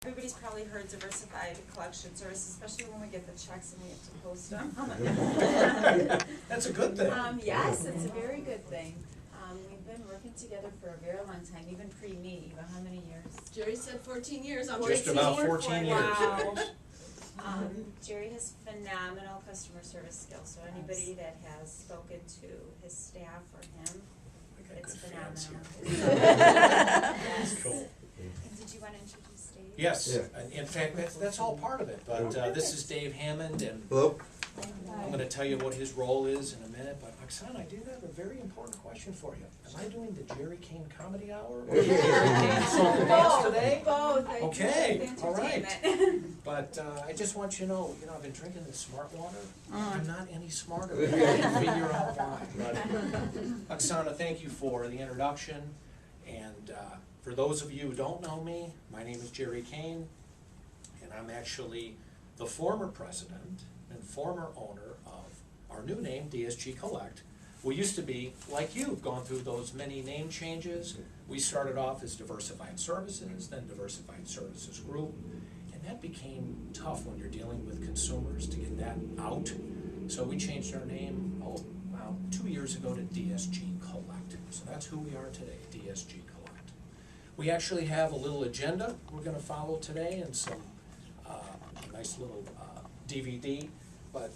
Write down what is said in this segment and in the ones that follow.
Everybody's probably heard diversified collection services, especially when we get the checks and we have to post them. That's a good thing. Yes, it's a very good thing. We've been working together for a very long time, even pre-me. Eva, how many years? Jerry said 14 years. I'm Just about 14 years. Wow. Jerry has phenomenal customer service skills, so anybody that has spoken to his staff or him, We got it's good fans phenomenal. here. Yes. Cool. And did you want to introduce Dave? Yes, Yeah. in fact, that's all part of it, but this is Dave Hammond, and Hello? I'm gonna tell you what his role is in a minute, but Oksana, I do have a very important question for you. Am I doing the Jerry Kane Comedy Hour or Jerry Kane Song and Dance today? Both. Okay, I do all right. entertainment. But I just want you to know, I've been drinking this smart water. I'm not any smarter. I can figure out why. Oksana, thank you for the introduction. And for those of you who don't know me, my name is Jerry Kane, and I'm actually the former president and former owner of our new name, DSG Collect. We used to be, like you, gone through those many name changes. We started off as Diversified Services, then Diversified Services Group, and that became tough when you're dealing with consumers to get that out. So we changed our name, about 2 years ago to DSG Collect. So that's who we are today, DSG Collect. We actually have a little agenda we're gonna follow today and some a nice little DVD. But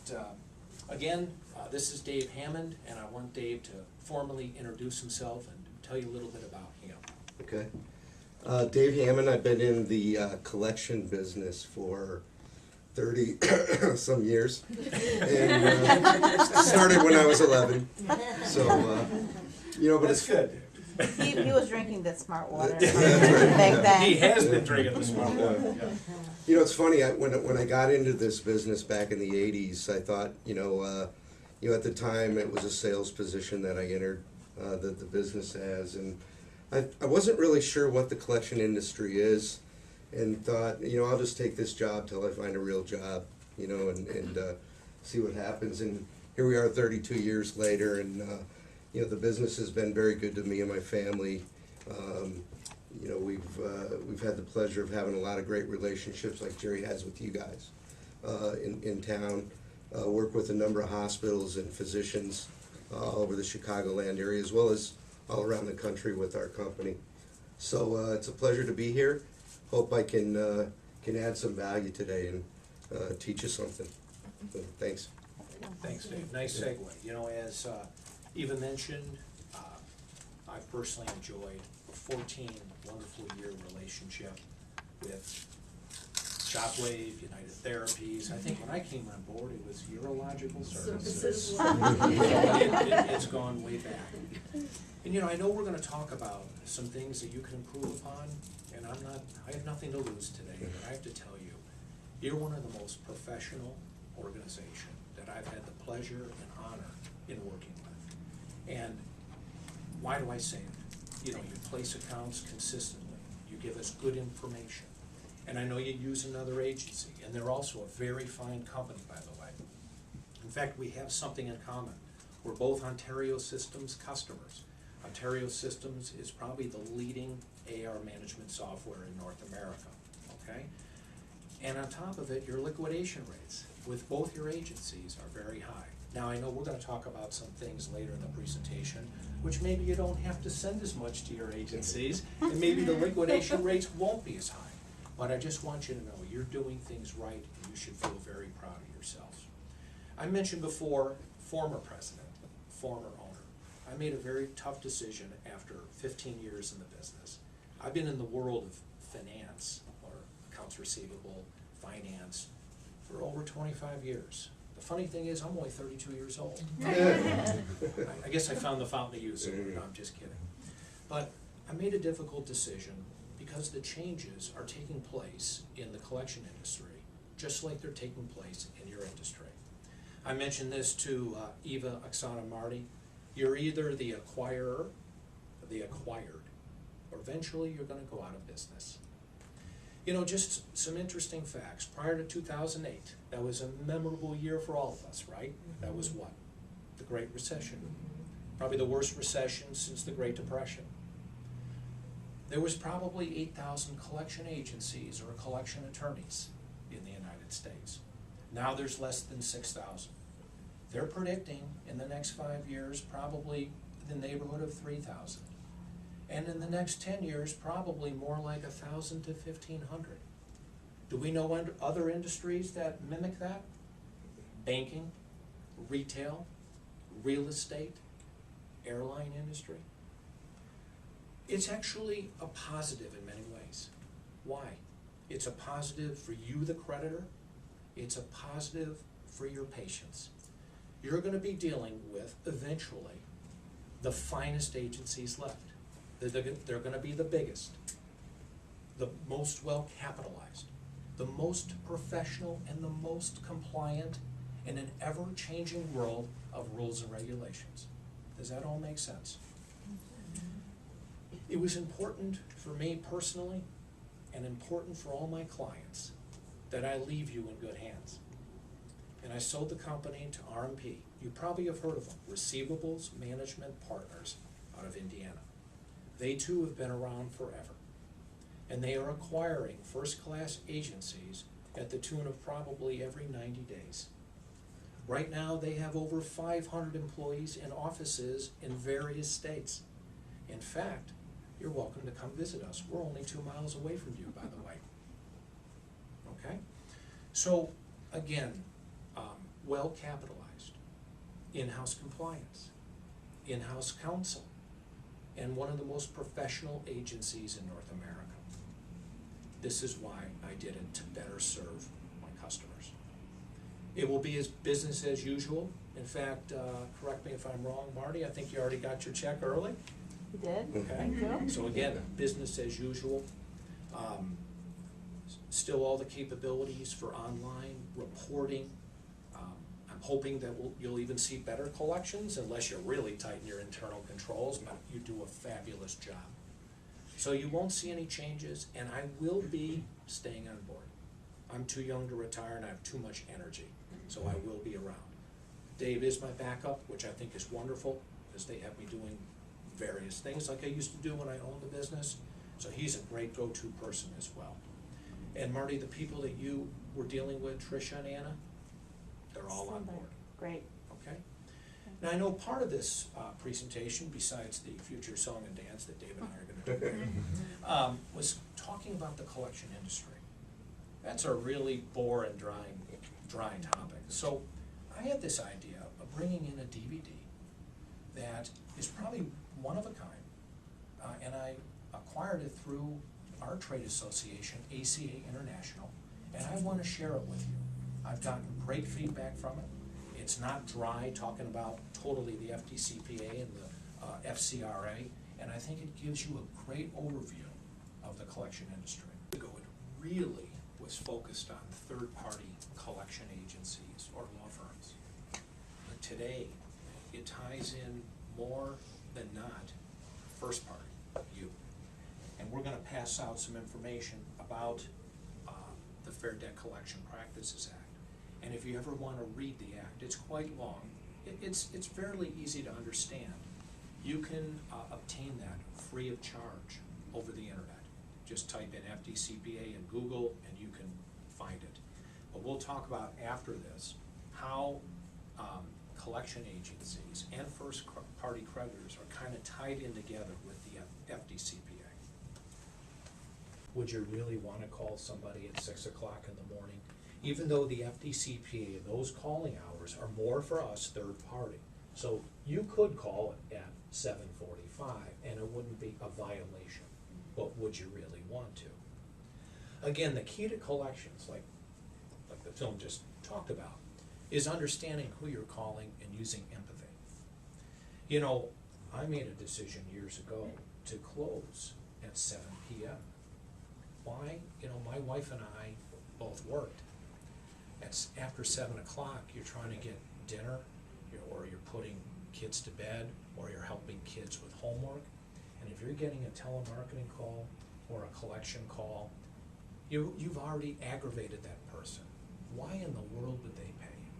again, this is Dave Hammond, and I want Dave to formally introduce himself and tell you a little bit about him. Okay. Dave Hammond, I've been in the collection business for 30 some years. And started when I was 11. So, but That's good. He was drinking that smart water That's right. back then. He has been drinking this smart water. Yeah. It's funny, when I got into this business back in the 80s, I thought, at the time it was a sales position that I entered the business as, and I wasn't really sure what the collection industry is, and thought, I'll just take this job till I find a real job, and see what happens. And here we are 32 years later, and the business has been very good to me and my family. We've had the pleasure of having a lot of great relationships like Jerry has with you guys in town. Work with a number of hospitals and physicians all over the Chicagoland area, as well as all around the country with our company. So it's a pleasure to be here. Hope I can add some value today and teach you something. So, thanks. Thanks, Dave. Nice segue. As Eva mentioned, I've personally enjoyed a 14 wonderful year relationship with Shockwave, United Therapies. I think when I came on board, it was Urological Services. It's gone way back. And I know we're going to talk about some things that you can improve upon, and I have nothing to lose today, but I have to tell you, you're one of the most professional organizations that I've had the pleasure and honor in working with. And why do I say it? You place accounts consistently. You give us good information. And I know you use another agency, and they're also a very fine company, by the way. In fact, we have something in common. We're both Ontario Systems customers. Ontario Systems is probably the leading AR management software in North America, okay? And on top of it, your liquidation rates with both your agencies are very high. Now, I know we're going to talk about some things later in the presentation, which maybe you don't have to send as much to your agencies, and maybe the liquidation rates won't be as high. But I just want you to know you're doing things right, and you should feel very proud of yourselves. I mentioned before, former president, former owner. I made a very tough decision after 15 years in the business. I've been in the world of finance, or accounts receivable, finance, for over 25 years. The funny thing is, I'm only 32 years old. I guess I found the fountain of youth, so no, I'm just kidding. But I made a difficult decision because the changes are taking place in the collection industry, just like they're taking place in your industry. I mentioned this to Eva, Oksana, Marty. You're either the acquirer, or the acquired, or eventually you're going to go out of business. Just some interesting facts. Prior to 2008, that was a memorable year for all of us, right? That was what? The Great Recession. Probably the worst recession since the Great Depression. there was probably 8,000 collection agencies or collection attorneys in the United States. Now there's less than 6,000. They're predicting in the next 5 years, probably the neighborhood of 3,000. And in the next 10 years, probably more like 1,000 to 1,500. Do we know other industries that mimic that? Banking, retail, real estate, airline industry. It's actually a positive in many ways. Why? It's a positive for you, the creditor. It's a positive for your patients. You're going to be dealing with, eventually, the finest agencies left. They're going to be the biggest, the most well-capitalized, the most professional, and the most compliant in an ever-changing world of rules and regulations. Does that all make sense? It was important for me personally, and important for all my clients, that I leave you in good hands. And I sold the company to RMP. You probably have heard of them, Receivables Management Partners out of Indiana. They too have been around forever. And they are acquiring first-class agencies at the tune of probably every 90 days. Right now, they have over 500 employees in offices in various states. In fact, you're welcome to come visit us. We're only 2 miles away from you, by the way. Okay? So, again, well-capitalized, in-house compliance, in-house counsel, and one of the most professional agencies in North America. This is why I did it, to better serve my customers. It will be as business as usual. In fact, correct me if I'm wrong, Marty, I think you already got your check early. You did? Okay. Thank you. So again, business as usual. Still all the capabilities for online reporting. I'm hoping that you'll even see better collections, unless you're really tight in your internal controls, but you do a fabulous job. So you won't see any changes, and I will be staying on board. I'm too young to retire and I have too much energy, so I will be around. Dave is my backup, which I think is wonderful, because they have me doing various things like I used to do when I owned the business. So he's a great go-to person as well. And Marty, the people that you were dealing with, Tricia and Anna, they're all on board. Great. Okay? Now, I know part of this presentation, besides the future song and dance that Dave and I are going to do, was talking about the collection industry. That's a really boring, dry topic. So I had this idea of bringing in a DVD that is probably one of a kind, and I acquired it through our trade association, ACA International, and I want to share it with you. I've gotten great feedback from it. It's not dry, talking about totally the FDCPA and the FCRA, and I think it gives you a great overview of the collection industry. It really was focused on third-party collection agencies or law firms. But today, it ties in more than not first party, you. And we're going to pass out some information about the Fair Debt Collection Practices Act. And if you ever want to read the act, it's quite long. It's fairly easy to understand. You can obtain that free of charge over the internet. Just type in FDCPA in Google and you can find it. But we'll talk about after this how collection agencies and first party creditors are kind of tied in together with the FDCPA. Would you really want to call somebody at 6 o'clock in the morning? Even though the FDCPA, those calling hours are more for us third party. So you could call it at 7:45 and it wouldn't be a violation. But would you really want to? Again, the key to collections, like the film just talked about, is understanding who you're calling and using empathy. You know, I made a decision years ago to close at 7 p.m. Why? You know, my wife and I both worked. After 7 o'clock, you're trying to get dinner, or you're putting kids to bed, or you're helping kids with homework. And if you're getting a telemarketing call or a collection call, you've already aggravated that person. Why in the world would they pay you?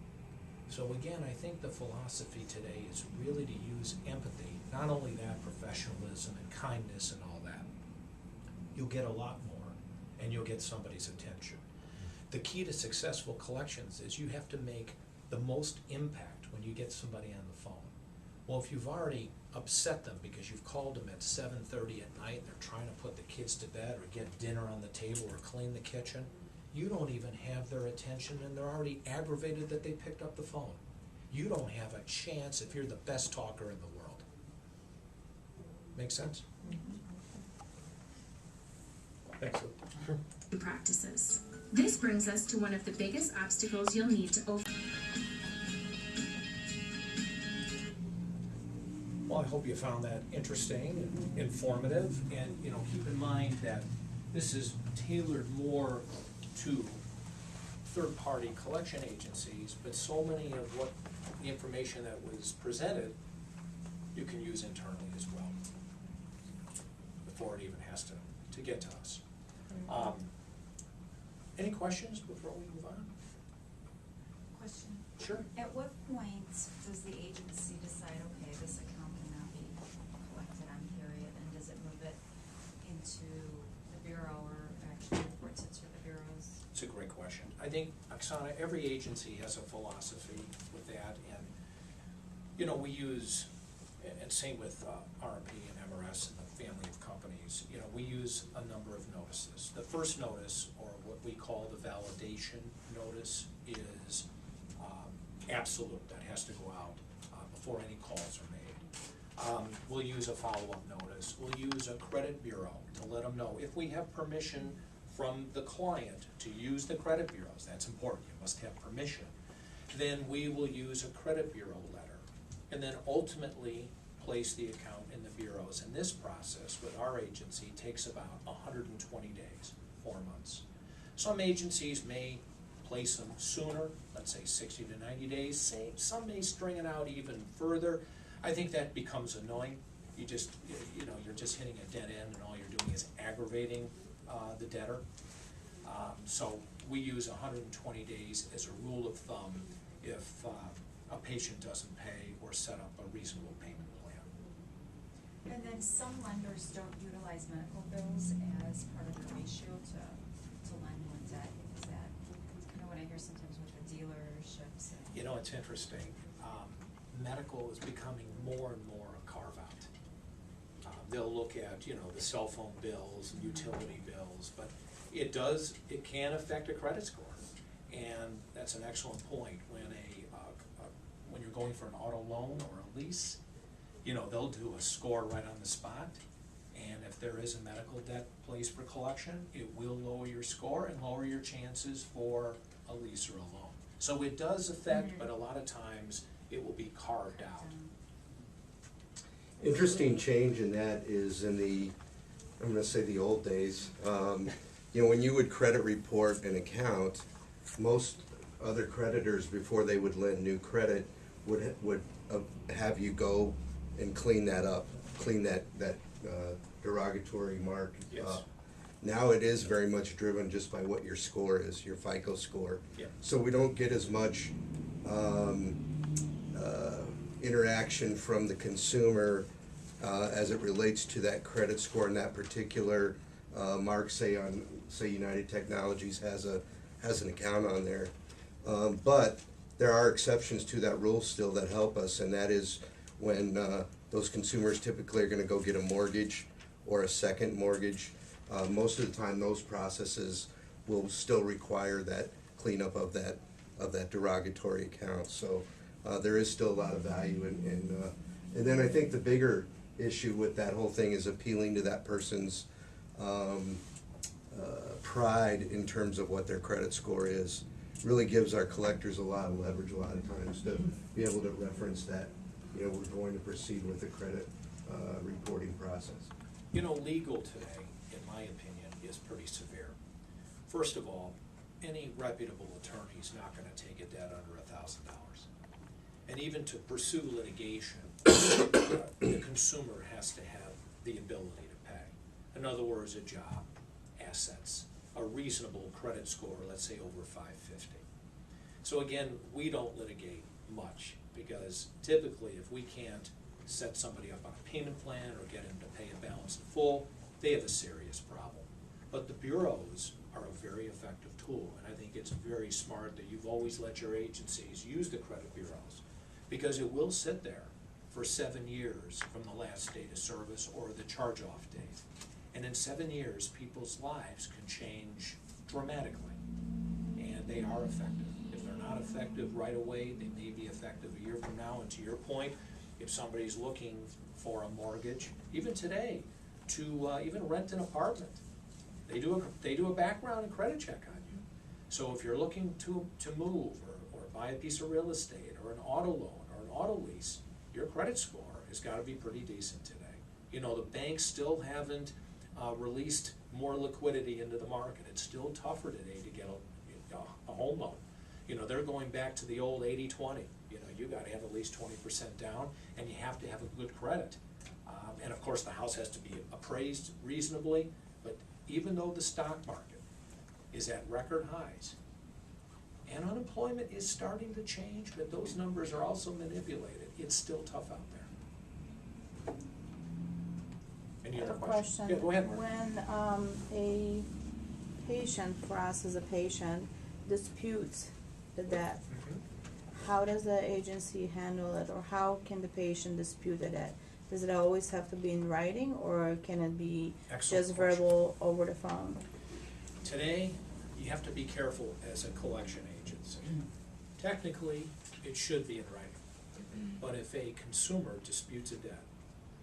So again, I think the philosophy today is really to use empathy, not only that, professionalism and kindness and all that, you'll get a lot more, and you'll get somebody's attention. The key to successful collections is you have to make the most impact when you get somebody on the phone. Well, if you've already upset them because you've called them at 7:30 at night, they're trying to put the kids to bed or get dinner on the table or clean the kitchen, you don't even have their attention and they're already aggravated that they picked up the phone. You don't have a chance if you're the best talker in the world. Make sense? Thanks, Lou. Practices. This brings us to one of the biggest obstacles you'll need to overcome. Well, I hope you found that interesting and informative, and, you know, keep in mind that this is tailored more to third-party collection agencies, but so many of what the information that was presented, you can use internally as well, before it even has to get to us. Any questions before we move on? Question. Sure. At what point does the agency decide, okay, this account cannot be collected on period, and does it move it into the bureau or actually reports it to the bureaus? It's a great question. I think, Oksana, every agency has a philosophy with that, and, you know, we use, and same with RMP and MRS and the family of companies, you know, we use a number of notices. The first notice, or what we call the validation notice, is absolute. That has to go out before any calls are made. We'll use a follow-up notice. We'll use a credit bureau to let them know if we have permission from the client to use the credit bureaus. That's important. You must have permission. Then we will use a credit bureau letter, and then ultimately place the account in the bureaus. And this process with our agency takes about 120 days, 4 months. Some agencies may place them sooner, let's say 60 to 90 days. Some may string it out even further. I think that becomes annoying. You just, you know, you're just hitting a dead end, and all you're doing is aggravating the debtor. So we use 120 days as a rule of thumb if a patient doesn't pay or set up a reasonable payment plan. And then some lenders don't utilize medical bills as part of the ratio to lend on debt. Is that, you know, what I hear sometimes with the dealerships and. You know, it's interesting. Medical is becoming more and more a carve-out. They'll look at, you know, the cell phone bills and utility bills, but it can affect a credit score. And that's an excellent point. When you're going for an auto loan or a lease, you know, they'll do a score right on the spot. And if there is a medical debt placed for collection, it will lower your score and lower your chances for a lease or a loan. So it does affect, but a lot of times it will be carved out. Interesting change in that is in the, I'm gonna say the old days, you know, when you would credit report an account, most other creditors, before they would lend new credit, would have you go and clean that up, clean that derogatory mark Yes. up. Now it is very much driven just by what your score is, your FICO score. Yeah. So we don't get as much interaction from the consumer as it relates to that credit score and that particular mark. Say United Technologies has an account on there, but there are exceptions to that rule still that help us, and that is when those consumers typically are going to go get a mortgage or a second mortgage. Most of the time, those processes will still require that cleanup of that derogatory account. So there is still a lot of value and then I think the bigger issue with that whole thing is appealing to that person's pride in terms of what their credit score is. Really gives our collectors a lot of leverage a lot of times to be able to reference that, you know, we're going to proceed with the credit reporting process. You know, legal today, in my opinion, is pretty severe. First of all, any reputable attorney is not gonna take a debt under $1,000. And even to pursue litigation, the consumer has to have the ability to pay. In other words, a job, assets, a reasonable credit score, let's say over 550. So again, we don't litigate much, because typically if we can't set somebody up on a payment plan or get them to pay a balance in full, they have a serious problem. But the bureaus are a very effective tool, and I think it's very smart that you've always let your agencies use the credit bureaus, because it will sit there for 7 years from the last date of service or the charge-off date. And in 7 years, people's lives can change dramatically, and they are effective. If they're not effective right away, they may be effective a year from now. And to your point, if somebody's looking for a mortgage, even today, to even rent an apartment, they do a background and credit check on you. So if you're looking to move or buy a piece of real estate or an auto loan or an auto lease, your credit score has got to be pretty decent today. You know, the banks still haven't released more liquidity into the market. It's still tougher today to get a home loan. You know, they're going back to the old 80-20. You know, you got to have at least 20% down, and you have to have a good credit. And of course, the house has to be appraised reasonably. But even though the stock market is at record highs, and unemployment is starting to change, but those numbers are also manipulated, it's still tough out there. Any other A questions? question. Yeah, go ahead, Mark. When a patient, for us as a patient, disputes the debt, Mhm. how does the agency handle it, or how can the patient dispute the debt? Does it always have to be in writing, or can it be Excellent just question. verbal over the phone? Today, you have to be careful as a collection agency. Technically, it should be in writing. But if a consumer disputes a debt,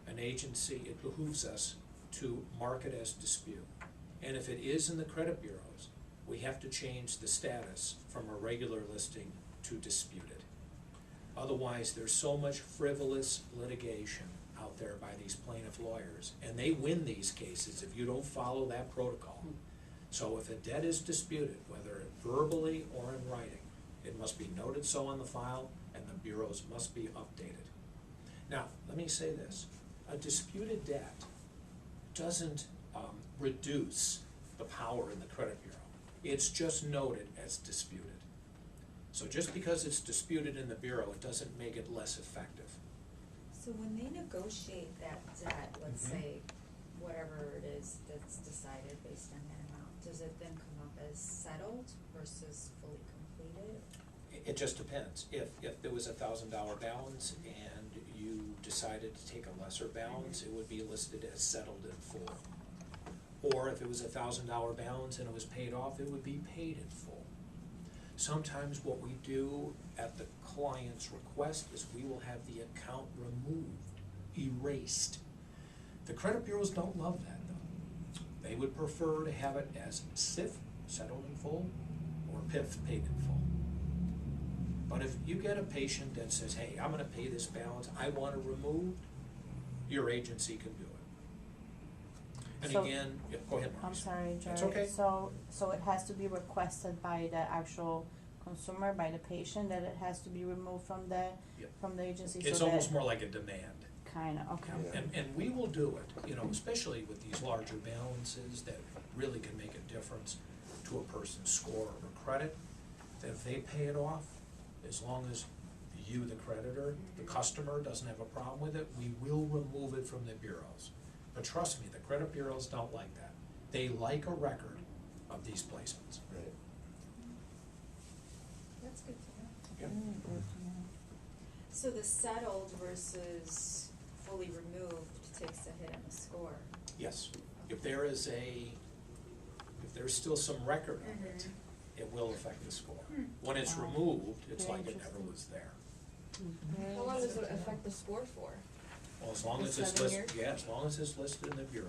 an agency, it behooves us to mark it as dispute. And if it is in the credit bureaus, we have to change the status from a regular listing to disputed. Otherwise, there's so much frivolous litigation out there by these plaintiff lawyers, and they win these cases if you don't follow that protocol. So if a debt is disputed, whether verbally or in writing, it must be noted so on the file, and the bureaus must be updated. Now, let me say this, a disputed debt doesn't reduce the power in the credit bureau. It's just noted as disputed. So just because it's disputed in the bureau, it doesn't make it less effective. So when they negotiate that debt, let's Mhm. say, whatever it is that's decided based on that amount, does it then come up as settled versus fully completed? It just depends. If there was $1,000 balance and you decided to take a lesser balance, it would be listed as settled in full. Or if it was $1,000 balance and it was paid off, it would be paid in full. Sometimes what we do at the client's request is we will have the account removed, erased. The credit bureaus don't love that though. They would prefer to have it as SIF, settled in full, or PIF, paid in full. But if you get a patient that says, hey, I'm gonna pay this balance, I want it removed, your agency can do it. And So- again, yeah, go ahead, I'm Marisa. sorry, Jerry. That's okay. So it has to be requested by the actual consumer, by the patient, that it has to be removed from the, Yep. from the agency, It's so that. almost more like a demand. Kinda, okay. Yeah. And we will do it, you know, especially with these larger balances that really can make a difference to a person's score or credit. That if they pay it off, as long as you, the creditor, the customer, doesn't have a problem with it, we will remove it from the bureaus. But trust me, the credit bureaus don't like that. They like a record of these placements. Right. That's good to know. Yeah. So the settled versus fully removed takes a hit on the score. Yes, if there's still some record of it, it will affect the score. When it's removed, it's Very like it never interesting. was there. How long does it affect the score for? Well, as long as it's 7 listed, years? yeah, as long as it's listed in the bureau.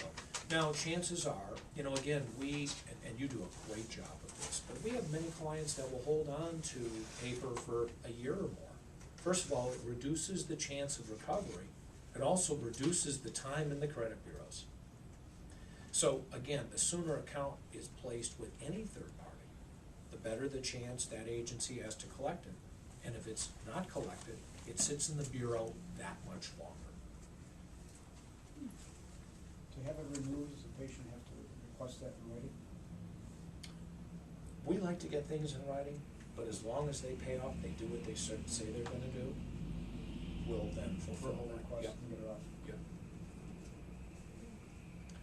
Now, chances are, you know, again, and you do a great job of this, but we have many clients that will hold on to paper for a year or more. First of all, it reduces the chance of recovery. It also reduces the time in the credit bureaus. So again, the sooner account is placed with any third party, the better the chance that agency has to collect it. And if it's not collected, it sits in the bureau that much longer. To have it removed, does the patient have to request that in writing? We like to get things in writing, but as long as they pay off, they do what they say they're gonna do, we'll then fulfill Verbal that. request Yep, and get it off. yep.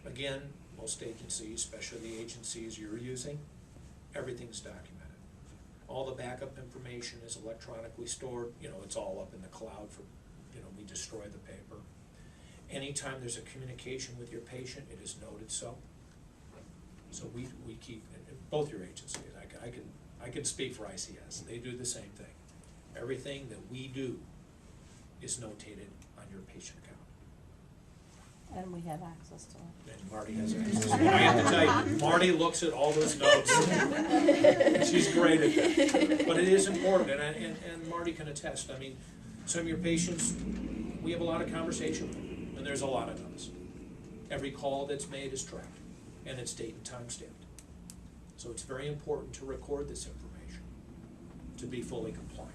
Again, most agencies, especially the agencies you're using, everything's documented. All the backup information is electronically stored, you know, it's all up in the cloud for, you know, we destroy the paper. Anytime there's a communication with your patient, it is noted so. So we keep, both your agencies, I can speak for ICS, they do the same thing. Everything that we do is notated on your patient account. And we have access to it. And Marty has access. I have to tell you, Marty looks at all those notes. She's great at that. But it is important, and Marty can attest. I mean, some of your patients, we have a lot of conversation with them, and there's a lot of those. Every call that's made is tracked, and it's date and time stamped. So it's very important to record this information to be fully compliant.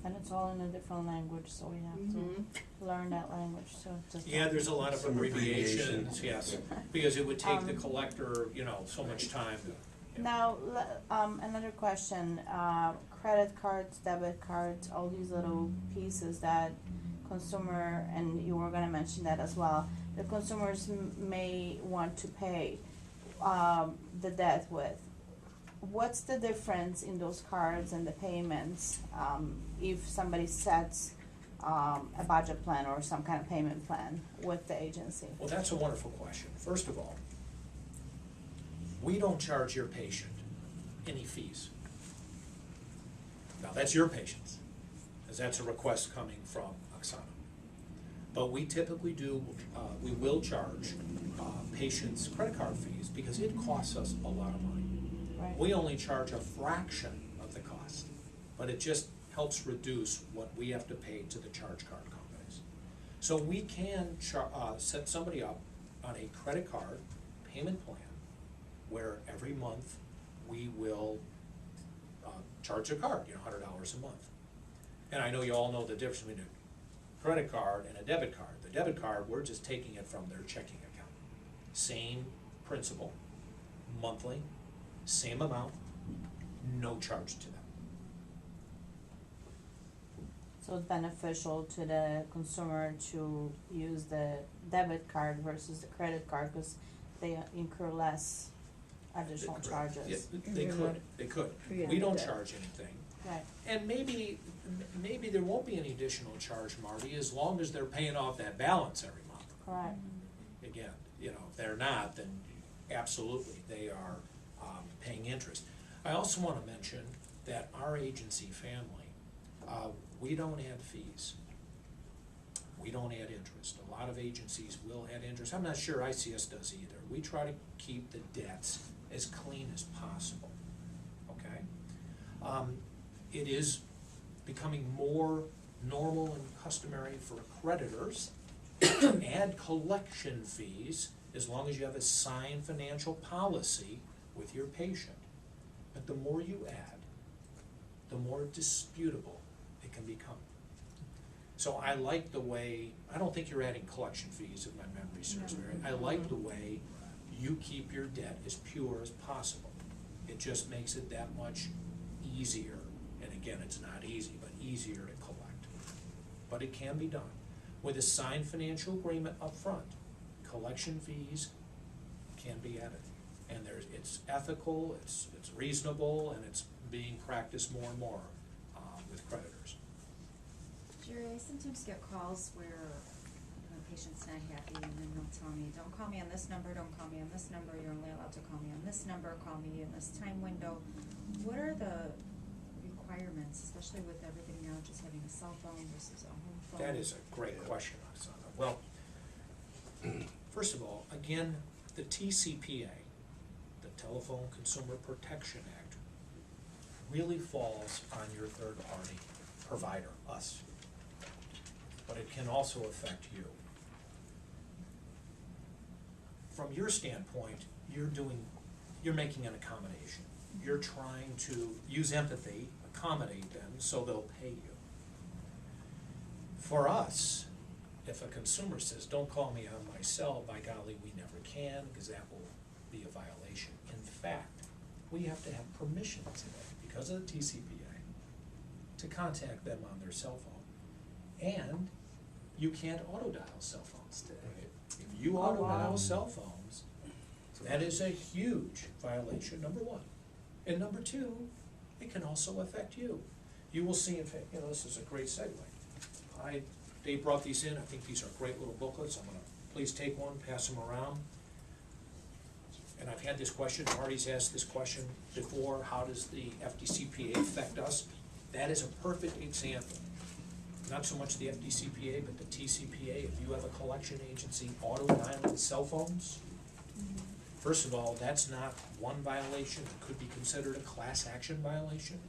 And it's all in a different language, so we have to learn that language, so just. Yeah, there's a lot of Some abbreviations, abbreviations. yes, because it would take the collector, you know, so much time to. Yeah. Now, another question, credit cards, debit cards, all these little pieces that consumer, and you were gonna mention that as well, the consumers may want to pay, the debt with. What's the difference in those cards and the payments, if somebody sets, a budget plan or some kind of payment plan with the agency? Well, that's a wonderful question. First of all, we don't charge your patient any fees. Now, that's your patient's, because that's a request coming from Oksana. But we typically do, we will charge patients credit card fees because it costs us a lot of money. Right. We only charge a fraction of the cost, but it just helps reduce what we have to pay to the charge card companies. So we can set somebody up on a credit card payment plan where every month we will charge a card, you know, $100 a month. And I know you all know the difference between a credit card and a debit card. The debit card, we're just taking it from their checking account. Same principle, monthly, same amount, no charge to them. So it's beneficial to the consumer to use the debit card versus the credit card, because they incur less additional charges. Yeah, they could. We don't charge anything. Right, And maybe there won't be any additional charge, Marty, as long as they're paying off that balance every month. correct. Again, you know, if they're not, then absolutely, they are paying interest. I also want to mention that our agency family, we don't add fees. We don't add interest. A lot of agencies will add interest. I'm not sure ICS does either. We try to keep the debts as clean as possible, okay? It is becoming more normal and customary for creditors to add collection fees as long as you have a signed financial policy with your patient. But the more you add, the more disputable it can become. So I like the way, I don't think you're adding collection fees if my memory serves me right. I like the way you keep your debt as pure as possible. It just makes it that much easier. And again, it's not easy, but easier to collect. But it can be done. With a signed financial agreement up front, collection fees can be added. And it's ethical, it's reasonable, and it's being practiced more and more with creditors. Jerry, I sometimes get calls where a patient's not happy and then they'll tell me, don't call me on this number, don't call me on this number, you're only allowed to call me on this number, call me in this time window. What are the requirements, especially with everything now just having a cell phone versus a home phone? That is a great question, Oksana. Well, first of all, again, the TCPA, the Telephone Consumer Protection Act, really falls on your third-party provider, us. But it can also affect you. From your standpoint, you're making an accommodation. You're trying to use empathy, accommodate them so they'll pay you. For us, if a consumer says, don't call me on my cell, by golly, we never can, because that will be a violation. In fact, we have to have permission today, because of the TCPA, to contact them on their cell phone. And you can't auto-dial cell phones today. If you auto-dial cell phones, That is a huge violation, number one. And number two, it can also affect you. You will see, in fact, you know, this is a great segue. Dave brought these in, I think these are great little booklets, I'm gonna, please take one, pass them around. And I've had this question, Marty's asked this question before, how does the FDCPA affect us? That is a perfect example. Not so much the FDCPA, but the TCPA. If you have a collection agency auto-dialing cell phones, first of all, that's not one violation, it could be considered a class action violation.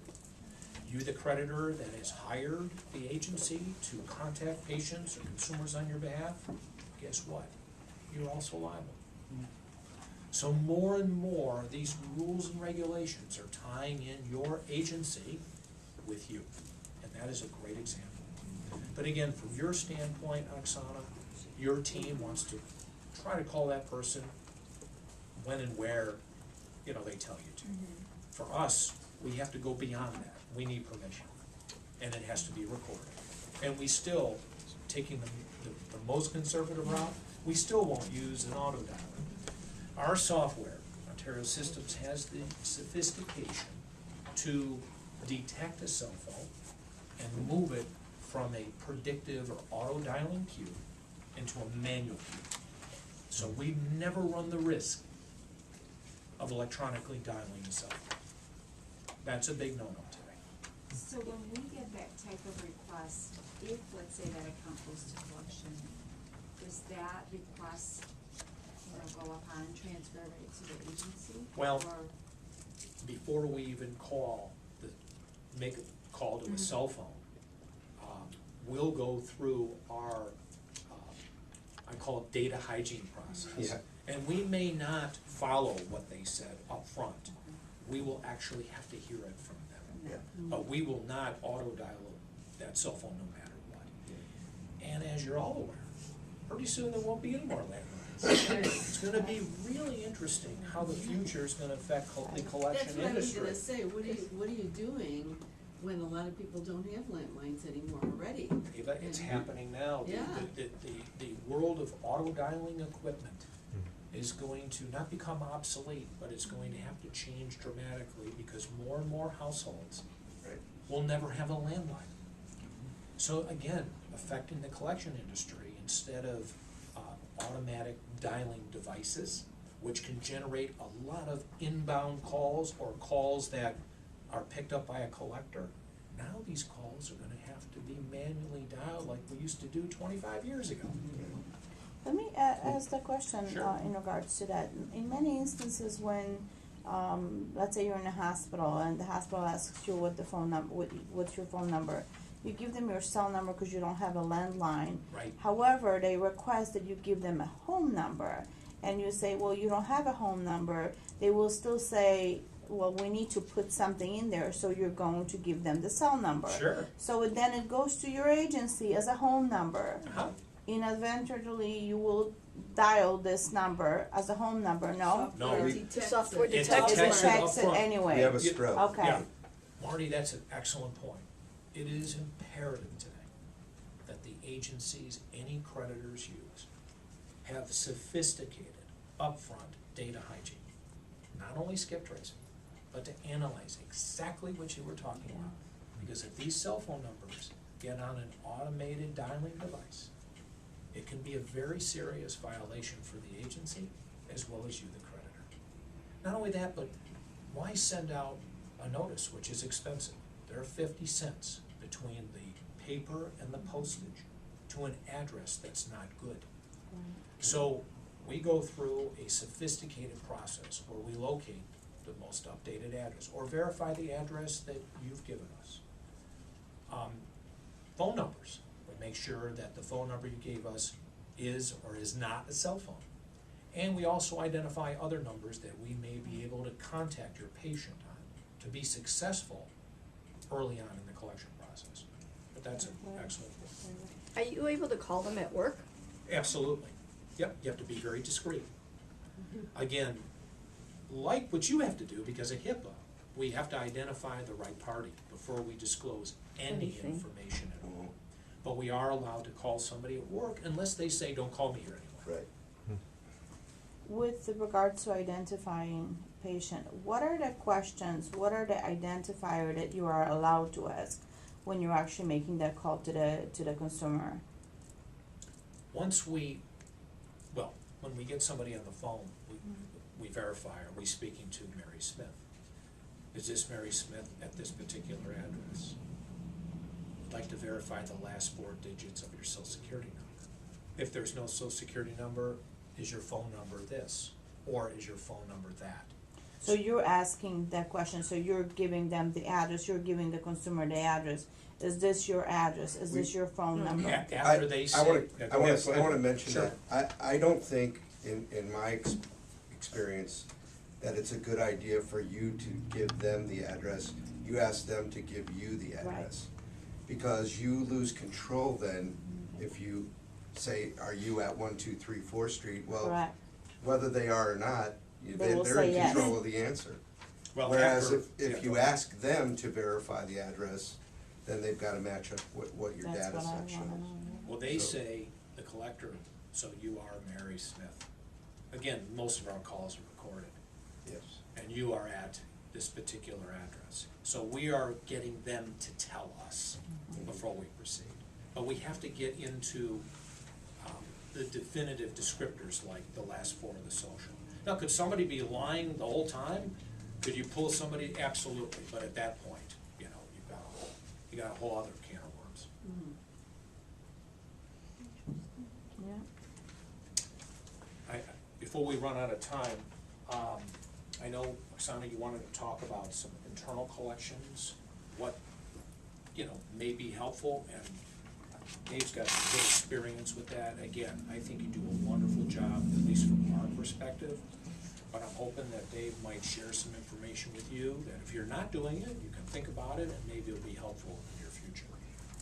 You, the creditor that has hired the agency to contact patients or consumers on your behalf, guess what? You're also liable. So more and more, these rules and regulations are tying in your agency with you, and that is a great example. But again, from your standpoint, Oksana, your team wants to try to call that person when and where, you know, they tell you to. For us, we have to go beyond that. We need permission, and it has to be recorded. And we still, taking the most conservative route, we still won't use an auto dialer. Our software, Ontario Systems, has the sophistication to detect a cell phone and move it from a predictive or auto dialing queue into a manual queue. So we never run the risk of electronically dialing a cell phone. That's a big no-no today. So when we get that type of request, if, let's say, that account goes to collection, does that request, you know, go upon transfer right to the agency? Well, Or, before we even make a call to a cell phone, we'll go through our, I call it data hygiene process. Yeah. And we may not follow what they said up front. We will actually have to hear it from them. Yeah. But we will not auto-dial that cell phone no matter what. And as you're all aware, pretty soon there won't be any more landlines. It's gonna be really interesting how the future is gonna affect the collection That's what I was industry. gonna say, what are you doing when a lot of people don't have landlines anymore already? Eva, it's happening now. Yeah. The world of auto-dialing equipment is going to not become obsolete, but it's going to have to change dramatically because more and more households Right. will never have a landline. So again, affecting the collection industry, instead of automatic dialing devices, which can generate a lot of inbound calls or calls that are picked up by a collector, now these calls are gonna have to be manually dialed like we used to do 25 years ago. Let me ask the question Sure. in regards to that. In many instances, when let's say you're in a hospital and the hospital asks you what the phone number, what's your phone number, you give them your cell number because you don't have a landline. Right. However, they request that you give them a home number, and you say, well, you don't have a home number. They will still say, well, we need to put something in there, so you're going to give them the cell number. Sure. So then it goes to your agency as a home number. Uh-huh. Inadvertently, you will dial this number as a home number, no? No, Software we- detects Software it. It's detects It it. detected detects it upfront. anyway. We have a Yeah. stroke. Okay. Yeah, Marty, that's an excellent point. It is imperative today that the agencies any creditors use have sophisticated upfront data hygiene. Not only skip tracing, but to analyze exactly what you were talking Yeah. about. Because if these cell phone numbers get on an automated dialing device, it can be a very serious violation for the agency as well as you, the creditor. Not only that, but why send out a notice, which is expensive? There are 50 cents between the paper and the postage to an address that's not good. So we go through a sophisticated process where we locate the most updated address or verify the address that you've given us. Phone numbers, we make sure that the phone number you gave us is or is not a cell phone. And we also identify other numbers that we may be able to contact your patient on to be successful early on in the collection process. But that's an excellent point. Are you able to call them at work? Absolutely. Yep, you have to be very discreet. Again, like what you have to do because of HIPAA, we have to identify the right party before we disclose any Anything. information at all. But we are allowed to call somebody at work unless they say, don't call me here anymore. Right. with regards to identifying patient, what are the questions, what are the identifier that you are allowed to ask when you're actually making that call to the consumer? Once when we get somebody on the phone, we verify, are we speaking to Mary Smith? Is this Mary Smith at this particular address? I'd like to verify the last 4 digits of your social security number. If there's no social security number, is your phone number this? Or is your phone number that? So you're asking that question, so you're giving them the address, you're giving the consumer the address. Is this your address? Is this your phone number? After they say. I wanna mention Sure. that, I don't think, in my experience, that it's a good idea for you to give them the address. You ask them to give you the address. Because you lose control then if you say, are you at 1, 2, 3, 4 Street? Well, Correct. whether they are or not, They will they're say in yes. control of the answer. Well, Whereas after- if yeah, you go ahead. ask them to verify the address, then they've gotta match up what your That's data what I set shows. wanna know. Well, they So- say, the collector, so you are Mary Smith. Again, most of our calls are recorded, Yes. and you are at this particular address. So we are getting them to tell us before we proceed. But we have to get into the definitive descriptors, like the last 4 of the social. Now, could somebody be lying the whole time? Could you pull somebody? Absolutely, but at that point, you know, you got a whole other can of worms. Yeah. Before we run out of time, I know, Oksana, you wanted to talk about some internal collections, what, you know, may be helpful, and Dave's got some good experience with that. Again, I think you do a wonderful job, at least from our perspective, but I'm hoping that Dave might share some information with you, that if you're not doing it, you can think about it, and maybe it'll be helpful in your future.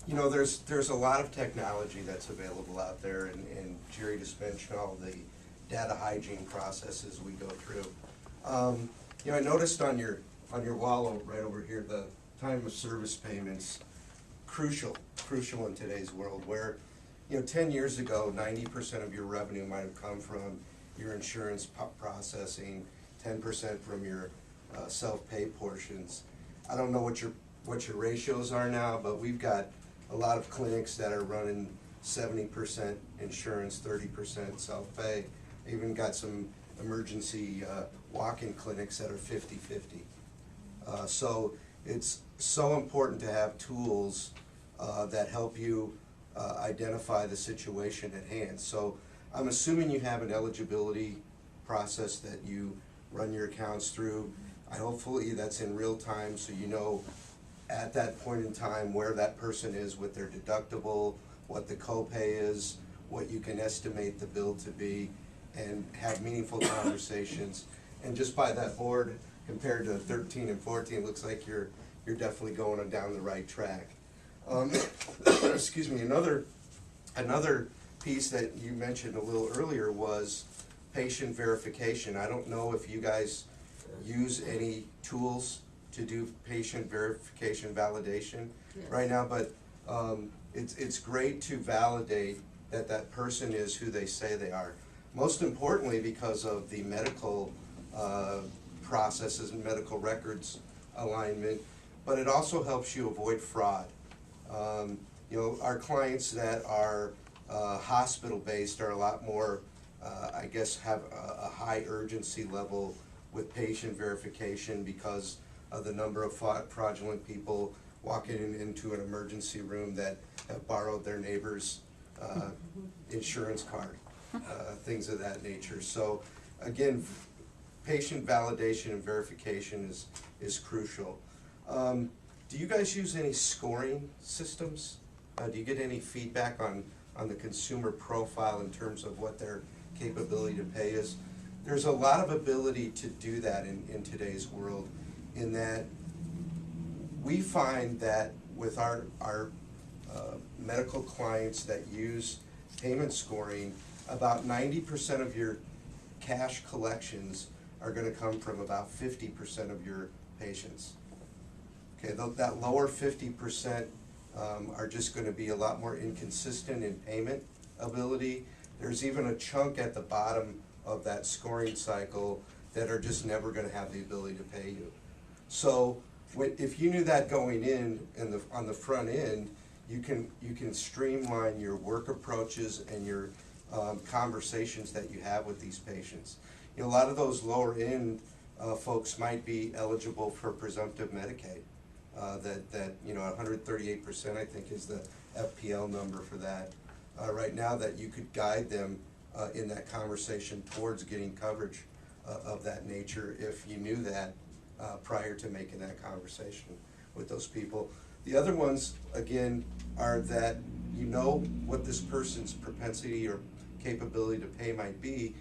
You know, there's a lot of technology that's available out there, and Jerry just mentioned all the data hygiene processes we go through. You know, I noticed on your wall right over here, the time of service payments, crucial in today's world, where, you know, 10 years ago, 90% of your revenue might have come from your insurance processing, 10% from your self-pay portions. I don't know what your ratios are now, but we've got a lot of clinics that are running 70% insurance, 30% self-pay. Even got some emergency walk-in clinics that are 50-50. So it's so important to have tools that help you identify the situation at hand. So I'm assuming you have an eligibility process that you run your accounts through. Hopefully that's in real time, so you know at that point in time where that person is with their deductible, what the copay is, what you can estimate the bill to be, and have meaningful conversations. And just by that board, compared to 13 and 14, it looks like you're definitely going down the right track. Excuse me, another piece that you mentioned a little earlier was patient verification. I don't know if you guys use any tools to do patient verification validation right now, but it's great to validate that that person is who they say they are. Most importantly, because of the medical processes and medical records alignment, but it also helps you avoid fraud. You know, our clients that are hospital-based are a lot more, I guess, have a high urgency level with patient verification because of the number of fraudulent people walking into an emergency room that have borrowed their neighbor's insurance card, things of that nature. So again, patient validation and verification is crucial. Do you guys use any scoring systems? Do you get any feedback on the consumer profile in terms of what their capability to pay is? There's a lot of ability to do that in today's world, in that we find that with our medical clients that use payment scoring, about 90% of your cash collections are gonna come from about 50% of your patients. Okay, that lower 50% are just gonna be a lot more inconsistent in payment ability. There's even a chunk at the bottom of that scoring cycle that are just never gonna have the ability to pay you. So, if you knew that going in, on the front end, you can streamline your work approaches and your conversations that you have with these patients. You know, a lot of those lower end folks might be eligible for presumptive Medicaid. That you know, 138% I think is the FPL number for that. Right now, that you could guide them in that conversation towards getting coverage of that nature if you knew that prior to making that conversation with those people. The other ones, again, are that you know what this person's propensity or capability to pay might be.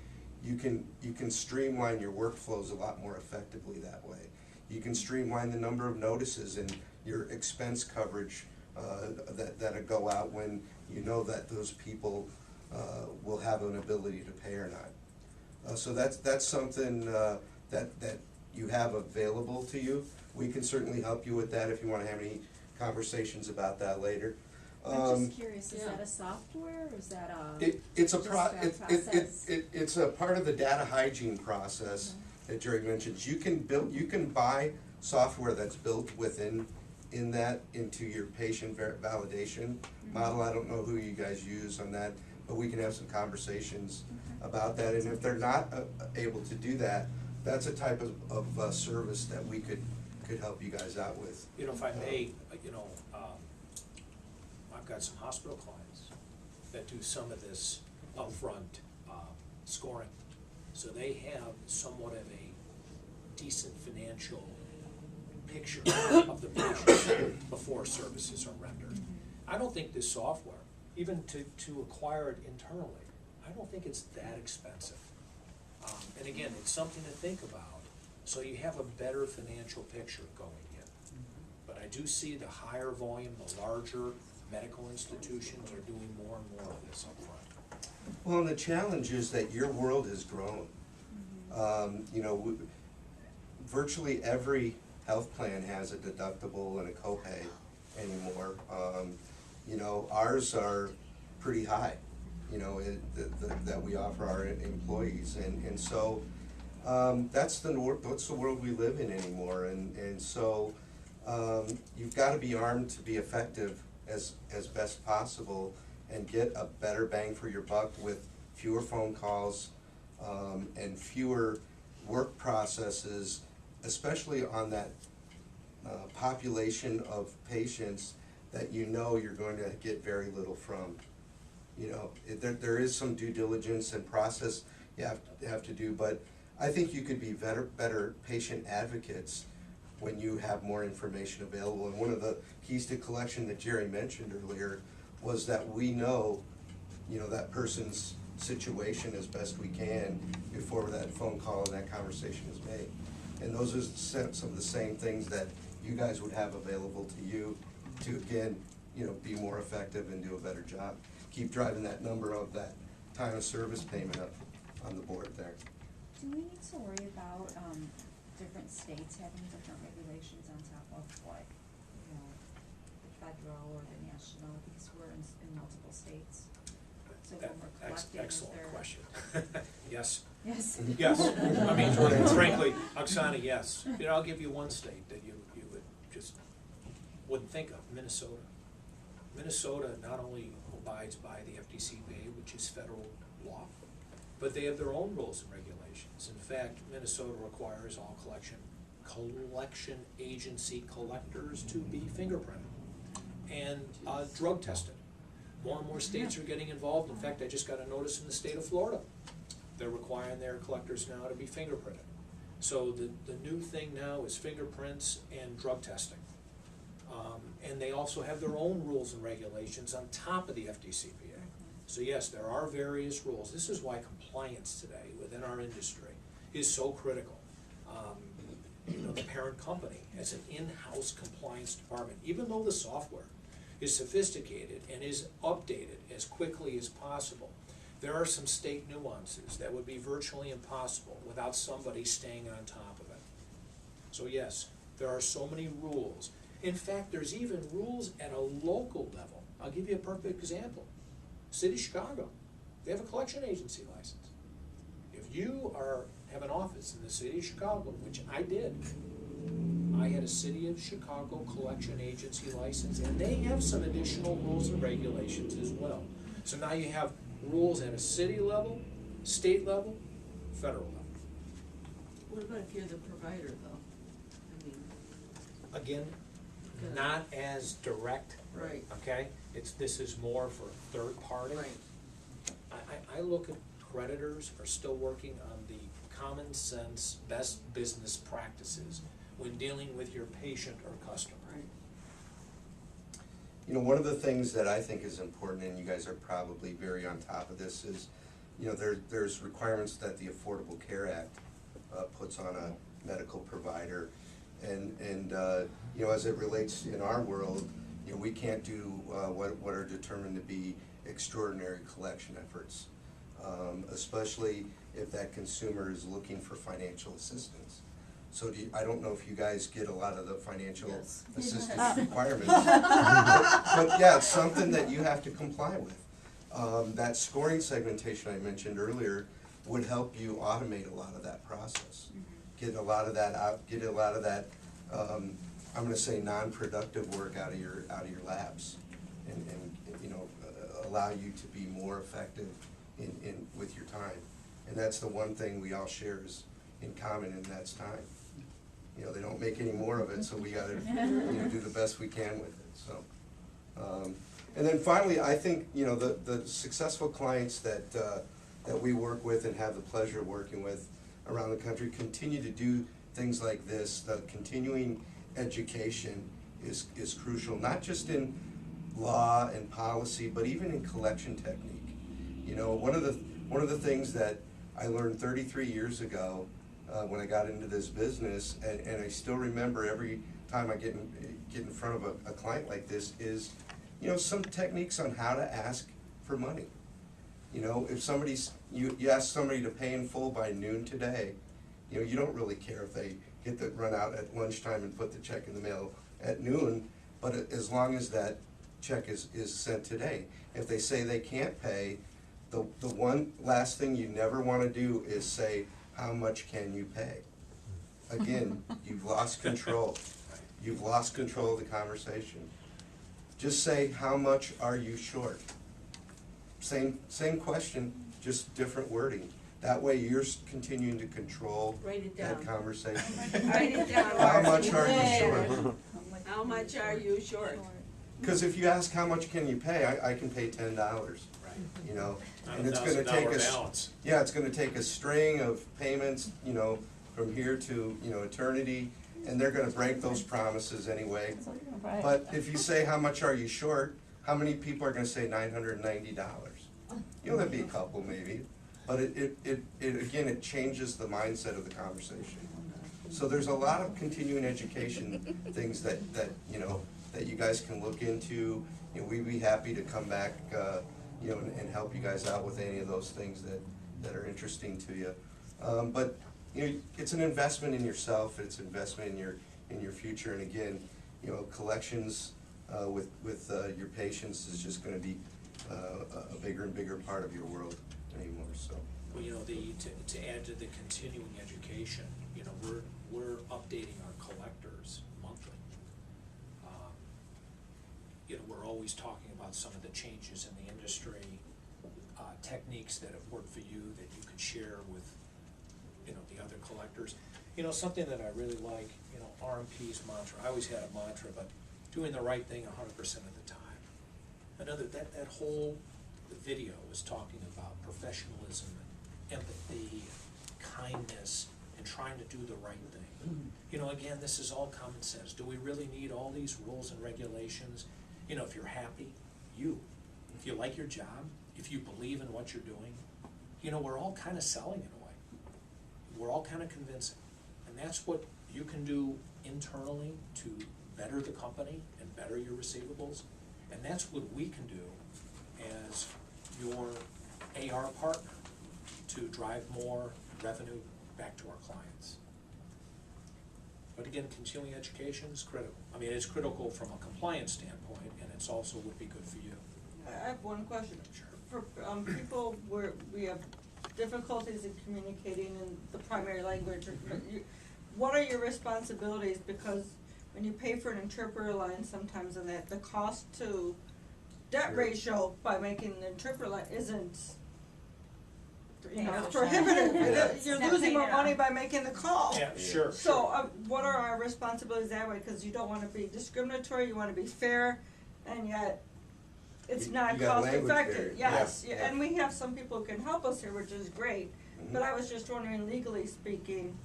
You can streamline your workflows a lot more effectively that way. You can streamline the number of notices and your expense coverage that go out when you know that those people will have an ability to pay or not. So that's something that you have available to you. We can certainly help you with that if you want to have any conversations about that later. I'm just curious, is yeah. that a software or is that a? It's a just process. process? It's a part of the data hygiene process that Jerry mentions. You can buy software that's built into your patient validation model. I don't know who you guys use on that, but we can have some conversations about that. And if they're not able to do that, that's a type of service that we could help you guys out with. You know, if I may, you know, I've got some hospital clients that do some of this upfront scoring. So they have somewhat of a decent financial picture of the patient before services are rendered. I don't think this software, even to acquire it internally, I don't think it's that expensive. And again, it's something to think about, so you have a better financial picture going in. But I do see the higher volume, the larger medical institutions are doing more and more of this upfront. Well, and the challenge is that your world has grown. You know, virtually every health plan has a deductible and a copay anymore. You know, ours are pretty high, you know, that we offer our employees, and so that's the world we live in anymore, and so you've got to be armed to be effective as best possible and get a better bang for your buck with fewer phone calls and fewer work processes, especially on that population of patients that you know you're going to get very little from. You know, there is some due diligence and process you have to do, but I think you could be better patient advocates when you have more information available. And one of the keys to collection that Jerry mentioned earlier was that we know, you know, that person's situation as best we can before that phone call and that conversation is made. And those are some of the same things that you guys would have available to you to, again, you know, be more effective and do a better job. Keep driving that number of that time of service payment up on the board there. Do we need to worry about, different states having different regulations on top of what, you know, the federal or the national, because we're in multiple states? So when we're collecting, is Excellent there? question. Yes. Yes. Yes, I mean, frankly, Oksana, yes. You know, I'll give you one state that you would just wouldn't think of, Minnesota. Minnesota not only abides by the FDCPA, which is federal law, but they have their own rules and regulations. In fact, Minnesota requires all collection agency collectors to be fingerprinted and drug tested. More and more states are getting involved. In fact, I just got a notice in the state of Florida. They're requiring their collectors now to be fingerprinted. So the new thing now is fingerprints and drug testing. And they also have their own rules and regulations on top of the FDCPA. So yes, there are various rules. This is why compliance today within our industry is so critical. You know, the parent company has an in-house compliance department, even though the software is sophisticated and is updated as quickly as possible. There are some state nuances that would be virtually impossible without somebody staying on top of it. So yes, there are so many rules. In fact, there's even rules at a local level. I'll give you a perfect example. City of Chicago, they have a collection agency license. if you have an office in the city of Chicago, which I did, I had a city of Chicago collection agency license, and they have some additional rules and regulations as well. So now you have rules at a city level, state level, federal level. What about if you're the provider though? I mean, Again, Good. not as direct, right, okay? This is more for third party. right. I look at creditors are still working on the common sense, best business practices when dealing with your patient or customer. Right. You know, one of the things that I think is important, and you guys are probably very on top of this, is, you know, there's requirements that the Affordable Care Act puts on a medical provider. And you know, as it relates in our world, you know, we can't do what are determined to be extraordinary collection efforts, especially if that consumer is looking for financial assistance. So I don't know if you guys get a lot of the financial Yes. assistance requirements, but yeah, it's something that you have to comply with. That scoring segmentation I mentioned earlier would help you automate a lot of that process. Get a lot of that out, get a lot of that, I'm gonna say non-productive work out of your labs, and you know, allow you to be more effective in with your time. And that's the one thing we all share is in common, and that's time. You know, they don't make any more of it, so we gotta, you know, do the best we can with it, so. And then finally, I think, you know, the successful clients that we work with and have the pleasure of working with around the country continue to do things like this. The continuing education is crucial, not just in law and policy, but even in collection technique. You know, one of the things that I learned 33 years ago when I got into this business, and I still remember every time I get in front of a client like this, is, you know, some techniques on how to ask for money. You know, if you ask somebody to pay in full by noon today, you know, you don't really care if they run out at lunchtime and put the check in the mail at noon, but as long as that check is sent today. If they say they can't pay, the one last thing you never want to do is say, how much can you pay? Again, you've lost control. You've lost control of the conversation. Just say, how much are you short? Same question, just different wording. That way you're continuing to control Write it that down. conversation. Write it down. How much are you short? How much are you short? Because if you ask how much can you pay, I can pay $10, Right. you know? Not And a it's gonna take $1,000 us, balance. yeah, it's gonna take a string of payments, you know, from here to, you know, eternity, and they're gonna break those promises anyway. Right. But if you say, how much are you short, how many people are gonna say $990? You know, there'd be a couple maybe, but it again, it changes the mindset of the conversation. So there's a lot of continuing education things that you know, that you guys can look into. You know, we'd be happy to come back, you know, and help you guys out with any of those things that are interesting to you. But you know, it's an investment in yourself. It's an investment in your future. And again, you know, collections with your patients is just going to be a bigger and bigger part of your world anymore. So. Well, you know, to add to the continuing education, you know, we're updating our collectors monthly. You know, we're always talking about some of the changes in the industry, techniques that have worked for you that you could share with, you know, the other collectors. You know, something that I really like, you know, RMP's mantra, I always had a mantra, but doing the right thing 100% of the time. Another, that whole video was talking about professionalism, empathy, kindness, and trying to do the right thing. You know, again, this is all common sense. Do we really need all these rules and regulations? You know, if you're happy, if you like your job, if you believe in what you're doing, you know, we're all kind of selling in a way. We're all kind of convincing. And that's what you can do internally to better the company and better your receivables. And that's what we can do as your AR partner to drive more revenue back to our clients. But again, continuing education is critical. I mean, it's critical from a compliance standpoint, and it's also would be good for you. I have one question. Sure. For people where we have difficulties in communicating in the primary language, what are your responsibilities? Because when you pay for an interpreter line sometimes, and that the cost to debt ratio by making an interpreter line isn't, you know, it's prohibitive. Yeah. You're Not losing paying more it money off. by making the call. Yeah, sure, So, sure. what are our responsibilities that way? Cause you don't wanna be discriminatory, you wanna be fair, and yet it's You- not you got cost language effective, barrier. yes, Yeah, yeah. and we have some people who can help us here, which is great. Mhm. But I was just wondering, legally speaking,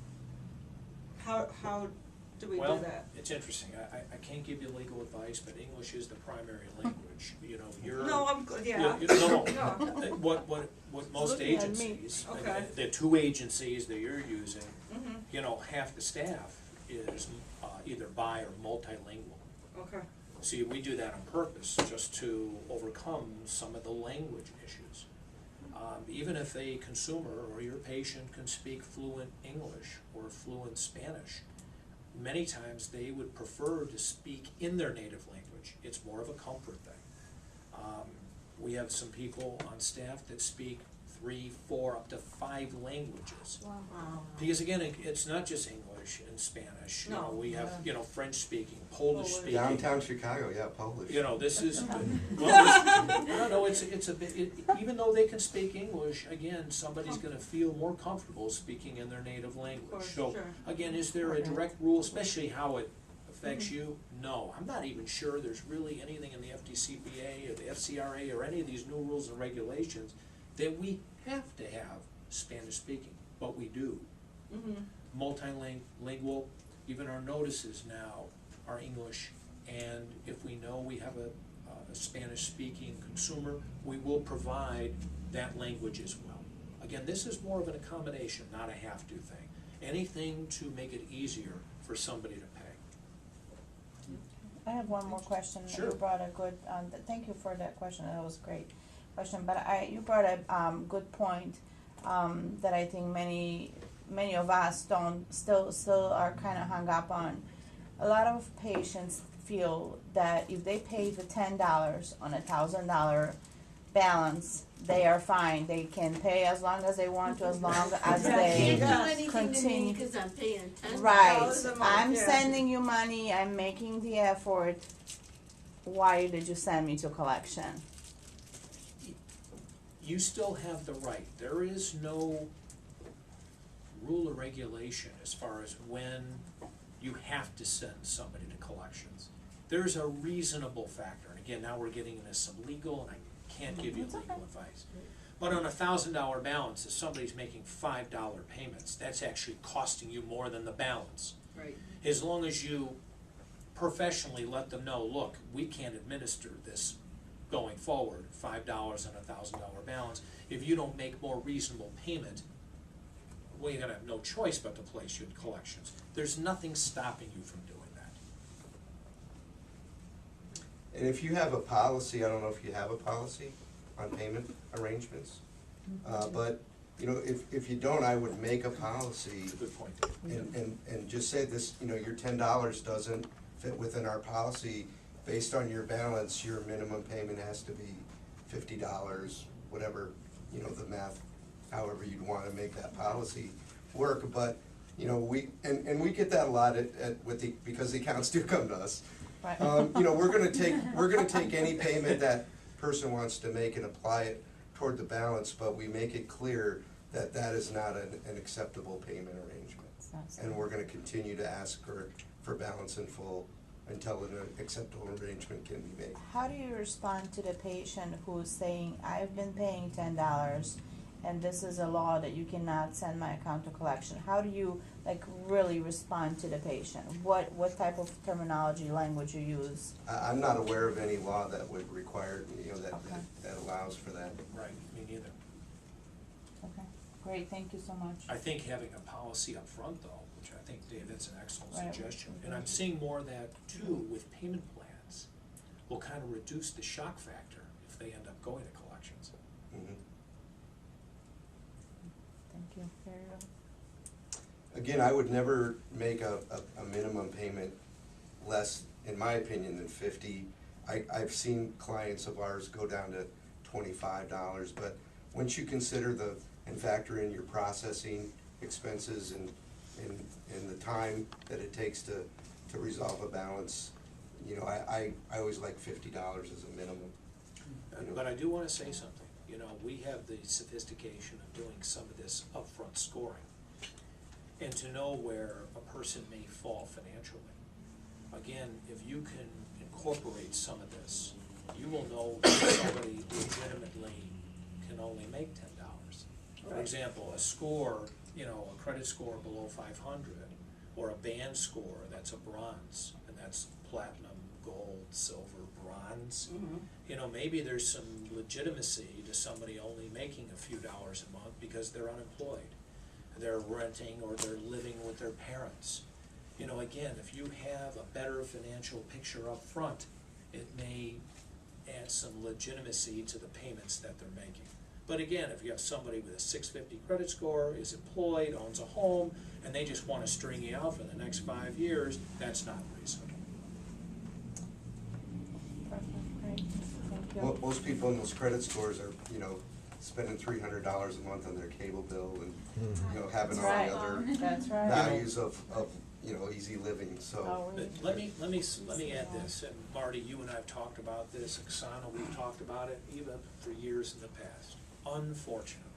how do we do Well, that? it's interesting, I can't give you legal advice, but English is the primary language, you know, you're. No, I'm good, yeah. No, No. what most looking at me. agencies, Okay. the two agencies that you're using, Mhm. you know, half the staff is either bi or multilingual. Okay. See, we do that on purpose, just to overcome some of the language issues. Even if a consumer or your patient can speak fluent English or fluent Spanish, many times they would prefer to speak in their native language. It's more of a comfort thing. We have some people on staff that speak 3, 4, up to 5 languages. Wow. Because again, it's not just English and Spanish, you know, No, we have, yeah. you know, French speaking, Polish Polish. speaking. Downtown Chicago, yeah, Polish. You know, this is, well, no, it's a bit, even though they can speak English, again, somebody's gonna feel more comfortable speaking in their native language. course, So, sure. again, is there a direct rule, especially how it affects you? No, I'm not even sure there's really anything in the FDCPA or the FCRA or any of these new rules and regulations that we have to have Spanish speaking, but we do. Mhm. Multilingual, even our notices now are English, and if we know we have a Spanish-speaking consumer, we will provide that language as well. Again, this is more of an accommodation, not a have-to thing. Anything to make it easier for somebody to pay. I have one more question. Sure. You brought a good, thank you for that question, that was a great question, but you brought a, good point, that I think many of us still are kinda hung up on. A lot of patients feel that if they pay the $10 on a $1,000 balance, they are fine, they can pay as long as they want to, as long as You they can't do anything to me continue. because I'm paying $10. Right, $10 a month, I'm yeah. sending you money, I'm making the effort, why did you send me to collection? You still have the right. There is no rule or regulation as far as when you have to send somebody to collections. There's a reasonable factor, and again, now we're getting into some legal, and I can't give you legal advice. But on a $1,000 balance, if somebody's making $5 payments, that's actually costing you more than the balance. Right. As long as you professionally let them know, look, we can't administer this going forward, $5 on a $1,000 balance. If you don't make more reasonable payment, well, you're gonna have no choice but to place you in collections. There's nothing stopping you from doing that. And if you have a policy, I don't know if you have a policy on payment arrangements, but, you know, if you don't, I would make a policy It's a good point, Dave. and just say this, you know, your $10 doesn't fit within our policy. Based on your balance, your minimum payment has to be $50, whatever, you know, the math, however you'd wanna make that policy work, but, you know, we get that a lot because the accounts do come to us. Right. You know, we're gonna take any payment that person wants to make and apply it toward the balance, but we make it clear that that is not an acceptable payment arrangement. And we're gonna continue to ask for balance in full until an acceptable arrangement can be made. How do you respond to the patient who's saying, I've been paying $10 and this is a law that you cannot send my account to collection? How do you really respond to the patient? What type of terminology, language you use? I'm not aware of any law that would require, you know, Okay. that allows for that. Right, me neither. Okay, great, thank you so much. I think having a policy up front, though, which I think, Dave, that's an excellent Right. suggestion, and I'm seeing more of that too with payment plans, will kind of reduce the shock factor if they end up going to collections. Mhm. Thank you, very good. Again, I would never make a minimum payment less, in my opinion, than 50. I've seen clients of ours go down to $25, but once you consider the and factor in your processing expenses and the time that it takes to resolve a balance, you know, I always like $50 as a minimum. You know. But I do wanna say something, you know, we have the sophistication of doing some of this upfront scoring. And to know where a person may fall financially. Again, if you can incorporate some of this, you will know that somebody legitimately can only make $10. For example, a score, you know, a credit score below 500, or a band score that's a bronze, and that's platinum, gold, silver, bronze. You know, maybe there's some legitimacy to somebody only making a few dollars a month because they're unemployed. They're renting or they're living with their parents. You know, again, if you have a better financial picture up front, it may add some legitimacy to the payments that they're making. But again, if you have somebody with a 650 credit score, is employed, owns a home, and they just want to string you out for the next 5 years, that's not reasonable. Perfect, great, thank you. Most people in those credit scores are, you know, spending $300 a month on their cable bill and, you know, having all That's the right. other That's right. values of, you know, easy living, so. Oh, we- Let me add this, and Marty, you and I have talked about this, Oksana, we've talked about it even for years in the past. Unfortunately,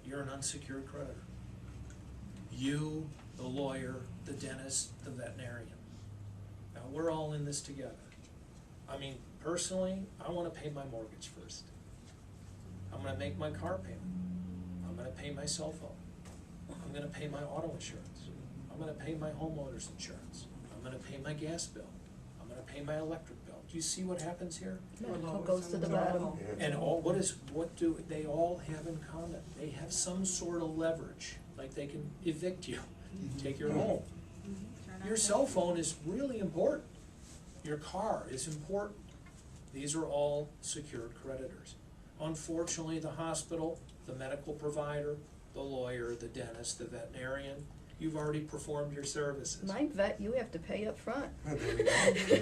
you're an unsecured creditor. You, the lawyer, the dentist, the veterinarian. Now, we're all in this together. I mean, personally, I wanna pay my mortgage first. I'm gonna make my car payment. I'm gonna pay my cell phone. I'm gonna pay my auto insurance. I'm gonna pay my homeowner's insurance. I'm gonna pay my gas bill. I'm gonna pay my electric bill. Do you see what happens here? Medical goes to the bottom. Yeah. And what do they all have in common? They have some sort of leverage, like they can evict you, take your home. Your cell phone is really important. Your car is important. These are all secured creditors. Unfortunately, the hospital, the medical provider, the lawyer, the dentist, the veterinarian, you've already performed your services. My vet, you have to pay up front. There you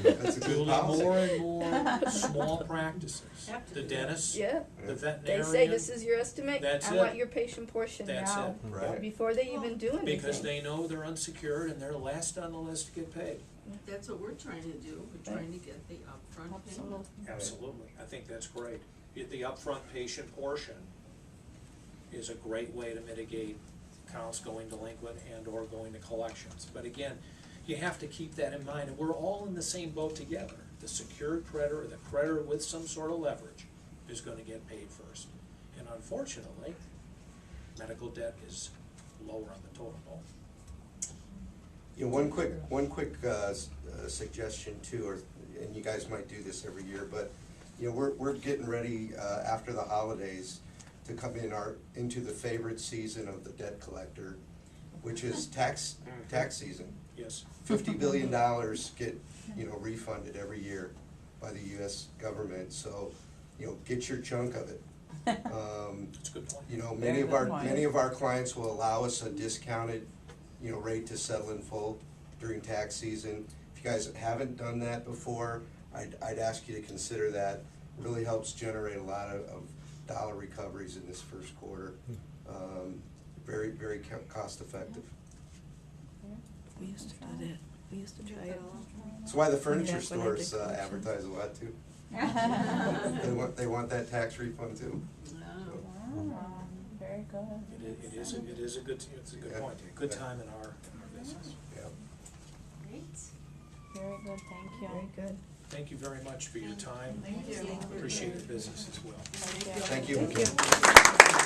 go. That's a good Julie, policy. more and more small practices, Have to the do that. dentist, Yeah, the they veterinarian. say this is your estimate, That's I it. want your patient portion That's now, it. Right. before they even do anything. Because they know they're unsecured and they're last on the list to get paid. That's what we're trying to do, we're trying to get the upfront payment. Absolutely. Absolutely, I think that's great. The upfront patient portion is a great way to mitigate accounts going delinquent and or going to collections. But again, you have to keep that in mind, and we're all in the same boat together. The secured creditor, the creditor with some sort of leverage is gonna get paid first. And unfortunately, medical debt is lower on the totem pole. You know, one quick suggestion too, and you guys might do this every year, but, you know, we're getting ready, after the holidays to come into the favorite season of the debt collector, which is tax season. Yes. $50 billion get, you know, refunded every year by the US government, so, you know, get your chunk of it. That's a good point. You know, Very many of good our, point. many of our clients will allow us a discounted, you know, rate to settle in full during tax season. If you guys haven't done that before, I'd ask you to consider that. Really helps generate a lot of dollar recoveries in this first quarter. Very, very cost effective. We used to do that, we used to try it. That's why the furniture Back when I did stores collections. advertise a lot too. They want that tax refund too. Wow, very good. It is a good, it's a good Yeah. point. A good time in our business. Yeah. Great. Very good, thank you. Very good. Thank you very much for your time. Thank you. Appreciate your business as well. Thank you. Thank you. Thank you.